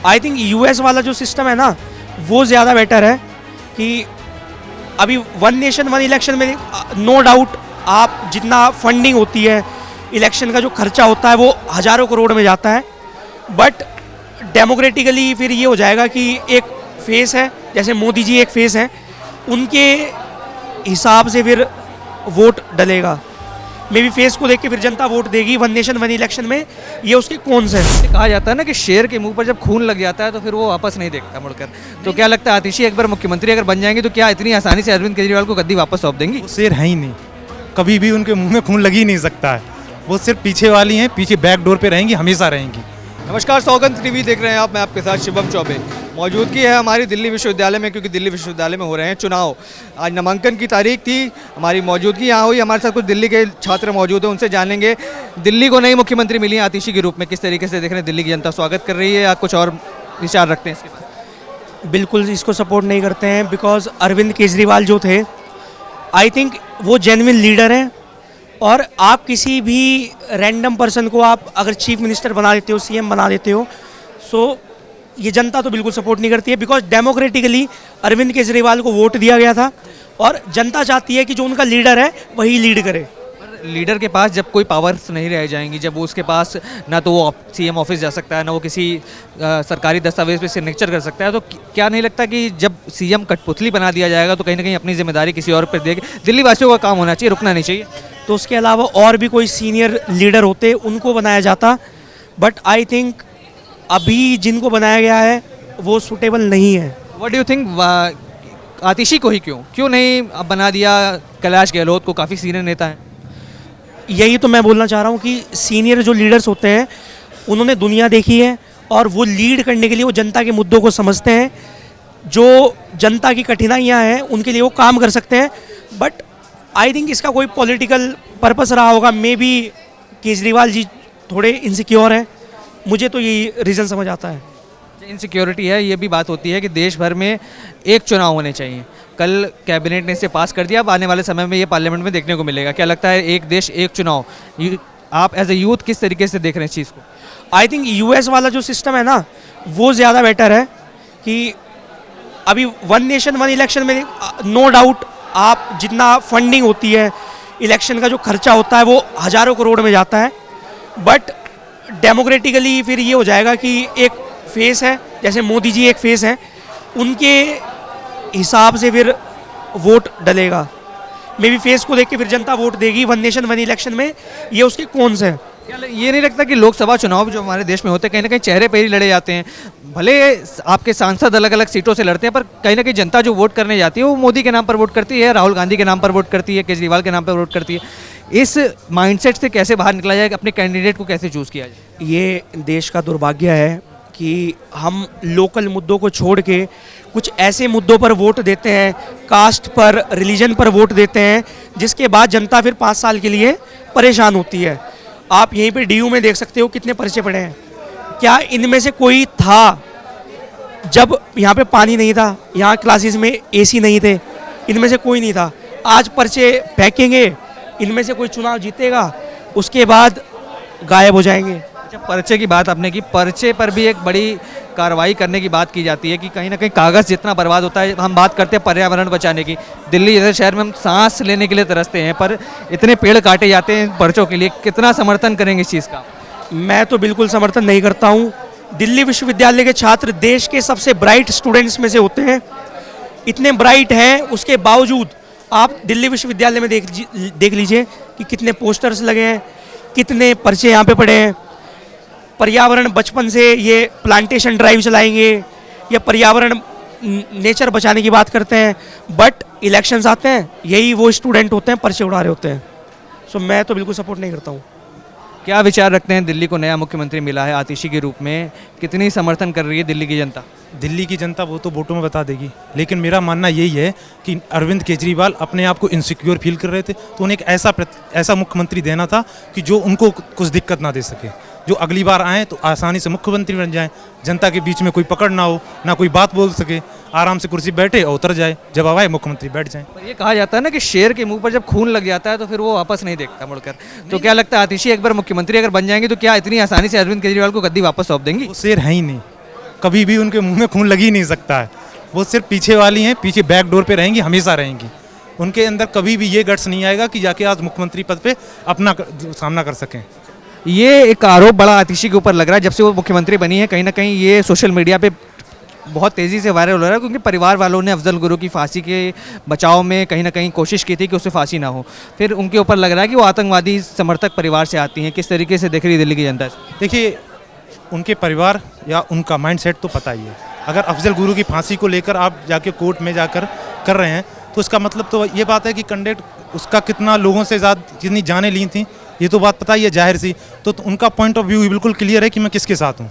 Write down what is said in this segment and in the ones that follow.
I think US वाला जो system है ना वो ज़्यादा बेटर है कि अभी वन नेशन वन इलेक्शन में नो डाउट आप जितना फंडिंग होती है इलेक्शन का जो खर्चा होता है वो हज़ारों करोड़ में जाता है, बट डेमोक्रेटिकली फिर ये हो जाएगा कि एक फेस है, जैसे मोदी जी एक फेस है, उनके हिसाब से फिर वोट डलेगा। मे बी फेस को देख के फिर जनता वोट देगी वन नेशन वन इलेक्शन में, ये उसके कौन से हैं। कहा जाता है ना कि शेर के मुंह पर जब खून लग जाता है तो फिर वो वापस नहीं देखता मुड़कर। तो क्या लगता है आतिशी एक बार मुख्यमंत्री अगर बन जाएंगे तो क्या इतनी आसानी से अरविंद केजरीवाल को गद्दी वापस सौंप देंगी? वो शेर है ही नहीं, कभी भी उनके मुंह में खून लग ही नहीं सकता है। वो सिर्फ पीछे वाली हैं, पीछे बैक डोर पे रहेंगी, हमेशा रहेंगी। नमस्कार, सौगंध टीवी देख रहे हैं आप, मैं आपके साथ शिवम चौबे। मौजूदगी है हमारी दिल्ली विश्वविद्यालय में, क्योंकि दिल्ली विश्वविद्यालय में हो रहे हैं चुनाव। आज नामांकन की तारीख थी, हमारी मौजूदगी यहाँ हुई। हमारे साथ कुछ दिल्ली के छात्र मौजूद हैं, उनसे जानेंगे दिल्ली को नई मुख्यमंत्री मिली है आतिशी के रूप में, किस तरीके से देख रहे हैं दिल्ली की जनता स्वागत कर रही है या कुछ और विचार रखते हैं इसके बाद? बिल्कुल इसको सपोर्ट नहीं करते हैं, बिकॉज अरविंद केजरीवाल जो थे आई थिंक वो जेन्युइन लीडर हैं, और आप किसी भी रैंडम पर्सन को आप अगर चीफ मिनिस्टर बना देते हो, सीएम बना देते हो, सो ये जनता तो बिल्कुल सपोर्ट नहीं करती है। बिकॉज डेमोक्रेटिकली अरविंद केजरीवाल को वोट दिया गया था और जनता चाहती है कि जो उनका लीडर है वही लीड करे। लीडर के पास जब कोई पावर्स नहीं रह जाएंगी, जब वो उसके पास ना तो वो सीएम ऑफिस जा सकता है, ना वो किसी सरकारी दस्तावेज पे सिग्नेचर कर सकता है, तो क्या नहीं लगता कि जब सीएम कठपुतली बना दिया जाएगा तो कहीं ना कहीं अपनी जिम्मेदारी किसी और पर देगी? दिल्ली वासियों का काम होना चाहिए, रुकना नहीं चाहिए। तो उसके अलावा और भी कोई सीनियर लीडर होते उनको बनाया जाता, बट आई थिंक अभी जिनको बनाया गया है वो सूटेबल नहीं है। व्हाट डू यू थिंक, आतिशी को ही क्यों नहीं अब बना दिया? कैलाश गहलोत को, काफ़ी सीनियर नेता हैं। यही तो मैं बोलना चाह रहा हूँ कि सीनियर जो लीडर्स होते हैं उन्होंने दुनिया देखी है और वो लीड करने के लिए वो जनता के मुद्दों को समझते हैं, जो जनता की कठिनाइयाँ हैं उनके लिए वो काम कर सकते हैं। बट आई थिंक इसका कोई पॉलिटिकल पर्पस रहा होगा। मे बी केजरीवाल जी थोड़े इनसिक्योर हैं, मुझे तो यही रीज़न समझ आता है। इनसिक्योरिटी है, ये भी बात होती है कि देश भर में एक चुनाव होने चाहिए। कल कैबिनेट ने इसे पास कर दिया, अब आने वाले समय में ये पार्लियामेंट में देखने को मिलेगा। क्या लगता है एक देश एक चुनाव, आप एज ए यूथ किस तरीके से देख रहे हैं इस चीज़ को? आई थिंक यूएस वाला जो सिस्टम है ना वो ज़्यादा बेटर है कि अभी वन नेशन वन इलेक्शन में नो डाउट आप जितना फंडिंग होती है इलेक्शन का जो खर्चा होता है वो हज़ारों करोड़ में जाता है, बट डेमोक्रेटिकली फिर ये हो जाएगा कि एक फेस है, जैसे मोदी जी एक फेस है, उनके हिसाब से फिर वोट डलेगा। मे बी फेस को देख के फिर जनता वोट देगी वन नेशन वन इलेक्शन में, ये उसके कौन से हैं। ये नहीं लगता कि लोकसभा चुनाव जो हमारे देश में होते हैं कहीं ना कहीं चेहरे पे ही लड़े जाते हैं? भले आपके सांसद अलग अलग सीटों से लड़ते हैं, पर कहीं ना कहीं जनता जो वोट करने जाती है वो मोदी के नाम पर वोट करती है, राहुल गांधी के नाम पर वोट करती है, केजरीवाल के नाम पर वोट करती है। इस माइंडसेट से कैसे बाहर निकला जाए, अपने कैंडिडेट को कैसे चूज़ किया जाए? ये देश का दुर्भाग्य है कि हम लोकल मुद्दों को छोड़ के कुछ ऐसे मुद्दों पर वोट देते हैं, कास्ट पर, रिलीजन पर वोट देते हैं, जिसके बाद जनता फिर 5 साल के लिए परेशान होती है। आप यहीं पे डीयू में देख सकते हो कितने पर्चे पड़े हैं। क्या इनमें से कोई था जब यहाँ पे पानी नहीं था, यहाँ क्लासेस में एसी नहीं थे? इनमें से कोई नहीं था। आज पर्चे फेंकेंगे, इनमें से कोई चुनाव जीतेगा, उसके बाद गायब हो जाएंगे। अच्छा, पर्चे की बात आपने की, पर्चे पर भी एक बड़ी कार्रवाई करने की बात की जाती है कि कहीं ना कहीं कागज़ जितना बर्बाद होता है। हम बात करते हैं पर्यावरण बचाने की, दिल्ली जैसे शहर में हम सांस लेने के लिए तरसते हैं, पर इतने पेड़ काटे जाते हैं पर्चों के लिए। कितना समर्थन करेंगे इस चीज़ का? मैं तो बिल्कुल समर्थन नहीं करता हूँ। दिल्ली विश्वविद्यालय के छात्र देश के सबसे ब्राइट स्टूडेंट्स में से होते हैं, इतने ब्राइट हैं, उसके बावजूद आप दिल्ली विश्वविद्यालय में देख लीजिए कि कितने पोस्टर्स लगे हैं, कितने पर्चे यहाँ पे पड़े हैं। पर्यावरण बचपन से ये प्लांटेशन ड्राइव चलाएंगे या पर्यावरण नेचर बचाने की बात करते हैं, बट इलेक्शंस आते हैं यही वो स्टूडेंट होते हैं पर्चे उड़ा रहे होते हैं। सो मैं तो बिल्कुल सपोर्ट नहीं करता हूँ। क्या विचार रखते हैं, दिल्ली को नया मुख्यमंत्री मिला है आतिशी के रूप में, कितनी समर्थन कर रही है दिल्ली की जनता? दिल्ली की जनता वो तो वोटों में बता देगी, लेकिन मेरा मानना यही है कि अरविंद केजरीवाल अपने आप को इनसिक्योर फील कर रहे थे, तो उन्हें एक ऐसा मुख्यमंत्री देना था कि जो उनको कुछ दिक्कत ना दे सके, जो अगली बार आएँ तो आसानी से मुख्यमंत्री बन जाएँ, जनता के बीच में कोई पकड़ ना हो, ना कोई बात बोल सके, आराम से कुर्सी बैठे और उतर जाए, जब आए मुख्यमंत्री बैठ जाएं। पर ये कहा जाता है ना कि शेर के मुंह पर जब खून लग जाता है तो फिर वो वापस नहीं देखता मुड़कर। तो क्या लगता है आतिशी एक बार मुख्यमंत्री अगर बन जाएंगे तो क्या इतनी आसानी से अरविंद केजरीवाल को गद्दी वापस सौंप देंगी? वो शेर है ही नहीं, कभी भी उनके मुंह में खून लग ही नहीं सकता है। वो सिर्फ पीछे वाली हैं, पीछे बैक डोर पे रहेंगी, हमेशा रहेंगी। उनके अंदर कभी भी ये गट्स नहीं आएगा कि जाके आज मुख्यमंत्री पद पे अपना सामना कर सकें। ये एक आरोप बड़ा आतिशी के ऊपर लग रहा है, जब से वो मुख्यमंत्री बनी है कहीं ना कहीं ये सोशल मीडिया पे बहुत तेज़ी से वायरल हो रहा है, क्योंकि परिवार वालों ने अफजल गुरु की फांसी के बचाव में कहीं ना कहीं कोशिश की थी कि उसे फांसी ना हो। फिर उनके ऊपर लग रहा है कि वो आतंकवादी समर्थक परिवार से आती हैं। किस तरीके से देख रही है दिल्ली की जनता? देखिए, उनके परिवार या उनका माइंडसेट तो पता ही है। अगर अफजल गुरु की फांसी को लेकर आप जाके कोर्ट में जाकर कर रहे हैं तो उसका मतलब तो ये बात है कि कंडक्ट उसका कितना लोगों से ज़्यादा कितनी जानें ली थी, ये तो बात पता ही है जाहिर सी। तो उनका पॉइंट ऑफ व्यू बिल्कुल क्लियर है कि मैं किसके साथ हूँ,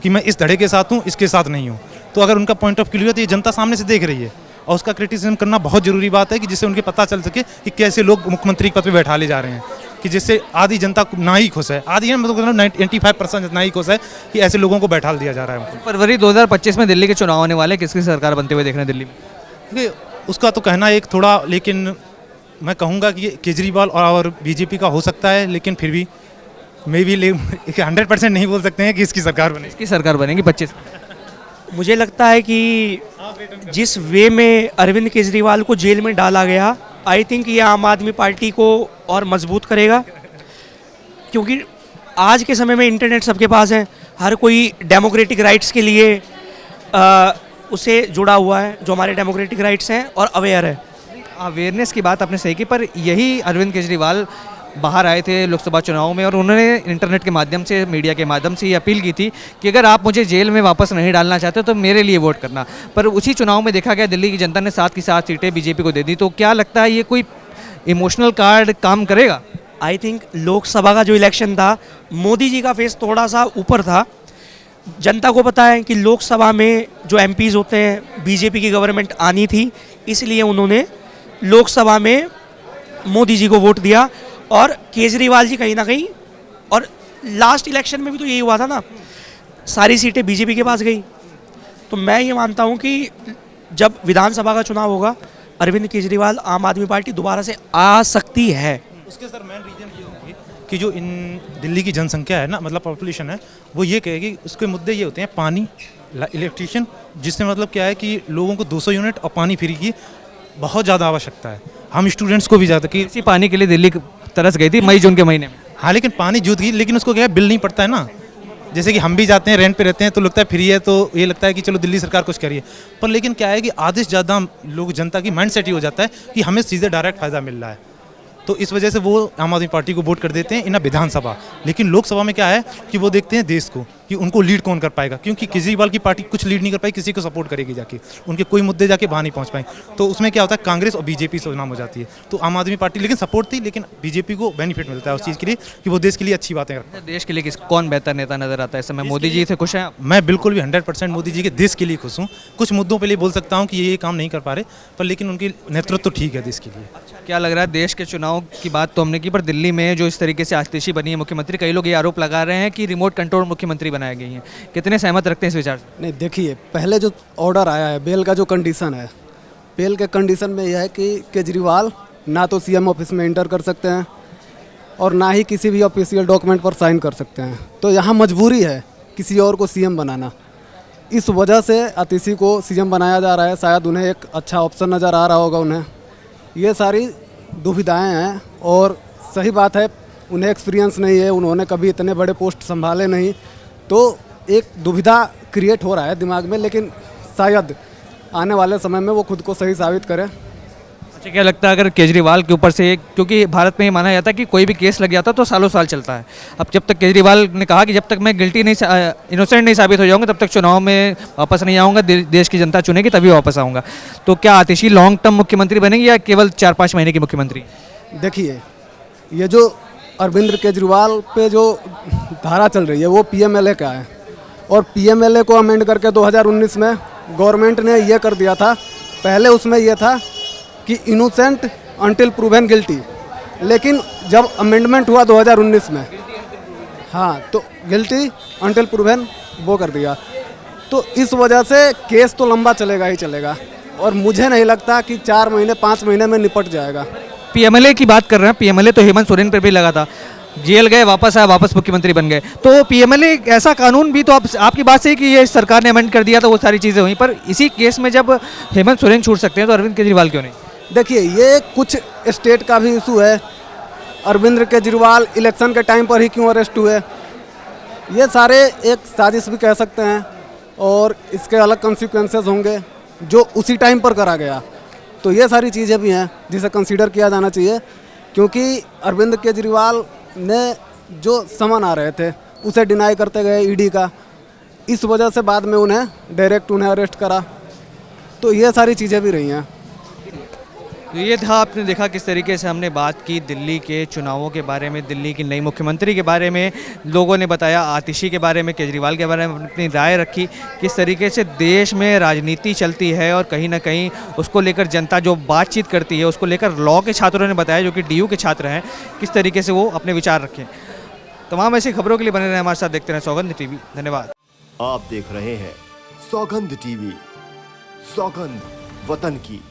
कि मैं इस धड़े के साथ हूँ, इसके साथ नहीं हूँ। तो अगर उनका पॉइंट ऑफ क्लियर है तो ये जनता सामने से देख रही है, और उसका क्रिटिसिज्म करना बहुत ज़रूरी बात है कि जिससे उनके पता चल सके कि कैसे लोग मुख्यमंत्री पद पर बैठा ले जा रहे हैं, कि जिससे आधी जनता ना ही खुश है, आधी मतलब 95% जितना ही खुश है कि ऐसे लोगों को बैठा दिया जा रहा है। फरवरी 2025 में दिल्ली के चुनाव आने वाले, किसकी सरकार बनते हुए देख रहे हैं दिल्ली में? देखिए, उसका तो कहना एक थोड़ा, लेकिन मैं कहूँगा कि केजरीवाल और बीजेपी का हो सकता है, लेकिन फिर भी मे भी 100% नहीं बोल सकते हैं कि इसकी सरकार बनेगी। किसकी सरकार बनेगी 25? मुझे लगता है कि जिस वे में अरविंद केजरीवाल को जेल में डाला गया, आई थिंक ये आम आदमी पार्टी को और मजबूत करेगा, क्योंकि आज के समय में इंटरनेट सबके पास है, हर कोई डेमोक्रेटिक राइट्स के लिए उसे जुड़ा हुआ है, जो हमारे डेमोक्रेटिक राइट्स हैं, और अवेयर है। अवेयरनेस की बात आपने सही की, पर यही अरविंद केजरीवाल बाहर आए थे लोकसभा चुनाव में और उन्होंने इंटरनेट के माध्यम से, मीडिया के माध्यम से ये अपील की थी कि अगर आप मुझे जेल में वापस नहीं डालना चाहते तो मेरे लिए वोट करना। पर उसी चुनाव में देखा गया दिल्ली की जनता ने 7 की 7 सीटें बीजेपी को दे दी। तो क्या लगता है ये कोई इमोशनल कार्ड काम करेगा? आई थिंक लोकसभा का जो इलेक्शन था, मोदी जी का फेस थोड़ा सा ऊपर था। जनता को पता है कि लोकसभा में जो एमपीज़ होते हैं, बीजेपी की गवर्नमेंट आनी थी, इसलिए उन्होंने लोकसभा में मोदी जी को वोट दिया। और केजरीवाल जी कहीं ना कहीं, और लास्ट इलेक्शन में भी तो यही हुआ था ना, सारी सीटें बीजेपी के पास गई। तो मैं ये मानता हूँ कि जब विधानसभा का चुनाव होगा, अरविंद केजरीवाल, आम आदमी पार्टी दोबारा से आ सकती है। उसके सर मेन रीजन ये होंगे कि जो इन दिल्ली की जनसंख्या है ना, मतलब पॉपुलेशन है, वो ये कहेगी, उसके मुद्दे ये होते हैं पानी, इलेक्ट्रिशियन, जिससे मतलब क्या है कि लोगों को 200 यूनिट और पानी फ्री की बहुत ज़्यादा आवश्यकता है। हम स्टूडेंट्स को भी ज़्यादा कि इसी पानी के लिए दिल्ली तरस गई थी मई जून के महीने में। हाँ, लेकिन पानी जूत गई, लेकिन उसको क्या है, बिल नहीं पड़ता है ना। जैसे कि हम भी जाते हैं, रेंट पे रहते हैं, तो लगता है फ्री है, तो ये लगता है कि चलो दिल्ली सरकार कुछ करिए। पर लेकिन क्या है कि आधे से ज़्यादा लोग, जनता की माइंड सेट ही हो जाता है कि हमें सीधे डायरेक्ट फ़ायदा मिल रहा है, तो इस वजह से वो आम आदमी पार्टी को वोट कर देते हैं इन विधानसभा। लेकिन लोकसभा में क्या है कि वो देखते हैं देश को, कि उनको लीड कौन कर पाएगा, क्योंकि केजरीवाल की पार्टी कुछ लीड नहीं कर पाई, किसी को सपोर्ट करेगी जाके, उनके कोई मुद्दे जाके बाहर नहीं पहुंच पाए। तो उसमें क्या होता है, कांग्रेस और बीजेपी से नाम हो जाती है। तो आम आदमी पार्टी लेकिन सपोर्ट थी, लेकिन बीजेपी को बेनिफिट मिलता है उस चीज़ के लिए कि वो देश के लिए अच्छी बातें करता है। देश के लिए कौन बेहतर नेता नजर आता है इस समय? मोदी जी से खुश हैं आप? मैं बिल्कुल भी 100% मोदी जी के देश के लिए खुश हूँ। कुछ मुद्दों पे लिए बोल सकता हूँ कि ये काम नहीं कर पा रहे, पर लेकिन उनकी नेतृत्व तो ठीक है देश के लिए। क्या लग रहा है, देश के चुनाव की बात तो हमने की, पर दिल्ली में जो इस तरीके से आतिशी बनी है मुख्यमंत्री, कई लोग ये आरोप लगा रहे हैं कि रिमोट कंट्रोल मुख्यमंत्री बनाए गए हैं। कितने सहमत रखते हैं इस विचार से? नहीं, देखिए, पहले जो ऑर्डर आया है, बेल का जो कंडीशन है, बेल के कंडीशन में यह है कि केजरीवाल ना तो सीएम ऑफिस में इंटर कर सकते हैं और ना ही किसी भी ऑफिशियल डॉक्यूमेंट पर साइन कर सकते हैं। तो यहाँ मजबूरी है किसी और को सीएम बनाना। इस वजह से आतिशी को सीएम बनाया जा रहा है। शायद उन्हें एक अच्छा ऑप्शन नज़र आ रहा होगा उन्हें। ये सारी दुविधाएं हैं, और सही बात है, उन्हें एक्सपीरियंस नहीं है, उन्होंने कभी इतने बड़े पोस्ट संभाले नहीं, तो एक दुविधा क्रिएट हो रहा है दिमाग में। लेकिन शायद आने वाले समय में वो खुद को सही साबित करें। अच्छा, क्या लगता है अगर केजरीवाल के ऊपर से, क्योंकि भारत में ये माना जाता है कि कोई भी केस लग जाता तो सालों साल चलता है, अब जब तक केजरीवाल ने कहा कि जब तक मैं गिल्टी नहीं, इनोसेंट नहीं साबित हो जाऊंगा, तब तक चुनाव में वापस नहीं आऊँगा, देश की जनता चुनेगी तभी वापस आऊँगा, तो क्या आतिशी लॉन्ग टर्म मुख्यमंत्री बनेंगे या केवल 4-5 महीने की मुख्यमंत्री? देखिए, ये जो अरविंद केजरीवाल पे जो धारा चल रही है वो पीएमएलए का है, और पीएमएलए को अमेंड करके 2019 में गवर्नमेंट ने ये कर दिया था। पहले उसमें यह था कि इनोसेंट अंटिल प्रूवन गिल्टी, लेकिन जब अमेंडमेंट हुआ 2019 में, हाँ, तो गिल्टी अंटिल प्रूवन वो कर दिया। तो इस वजह से केस तो लंबा चलेगा ही चलेगा, और मुझे नहीं लगता कि 4 महीने 5 महीने में निपट जाएगा। पीएमएलए की बात कर रहे हैं, पीएमएलए तो हेमंत सोरेन पर भी लगा था। जेल गए, वापस आए, वापस मुख्यमंत्री बन गए। तो पीएमएलए ऐसा कानून भी तो आपकी बात सही कि ये सरकार ने अमेंड कर दिया था, वो सारी चीज़ें हुई, पर इसी केस में जब हेमंत सोरेन छूट सकते हैं तो अरविंद केजरीवाल क्यों नहीं? देखिए, ये कुछ स्टेट का भी इशू है। अरविंद केजरीवाल इलेक्शन के टाइम पर ही क्यों अरेस्ट हुए, ये सारे एक साजिश भी कह सकते हैं, और इसके अलग कॉन्सिक्वेंसेस होंगे जो उसी टाइम पर करा गया। तो ये सारी चीज़ें भी हैं जिसे कंसीडर किया जाना चाहिए, क्योंकि अरविंद केजरीवाल ने जो समन आ रहे थे उसे डिनाई करते गए ईडी का, इस वजह से बाद में उन्हें डायरेक्ट अरेस्ट करा। तो ये सारी चीज़ें भी रही हैं। तो ये था, आपने देखा किस तरीके से हमने बात की दिल्ली के चुनावों के बारे में, दिल्ली की नई मुख्यमंत्री के बारे में, लोगों ने बताया आतिशी के बारे में, केजरीवाल के बारे में अपनी राय रखी, किस तरीके से देश में राजनीति चलती है और कहीं ना कहीं उसको लेकर जनता जो बातचीत करती है उसको लेकर लॉ के छात्रों ने बताया जो कि DU के छात्र हैं, किस तरीके से वो अपने विचार रखें। तमाम ऐसी खबरों के लिए बने रहे हमारे साथ, देखते रहें सौगंध टीवी। धन्यवाद। आप देख रहे हैं सौगंध टीवी, सौगंध वतन की।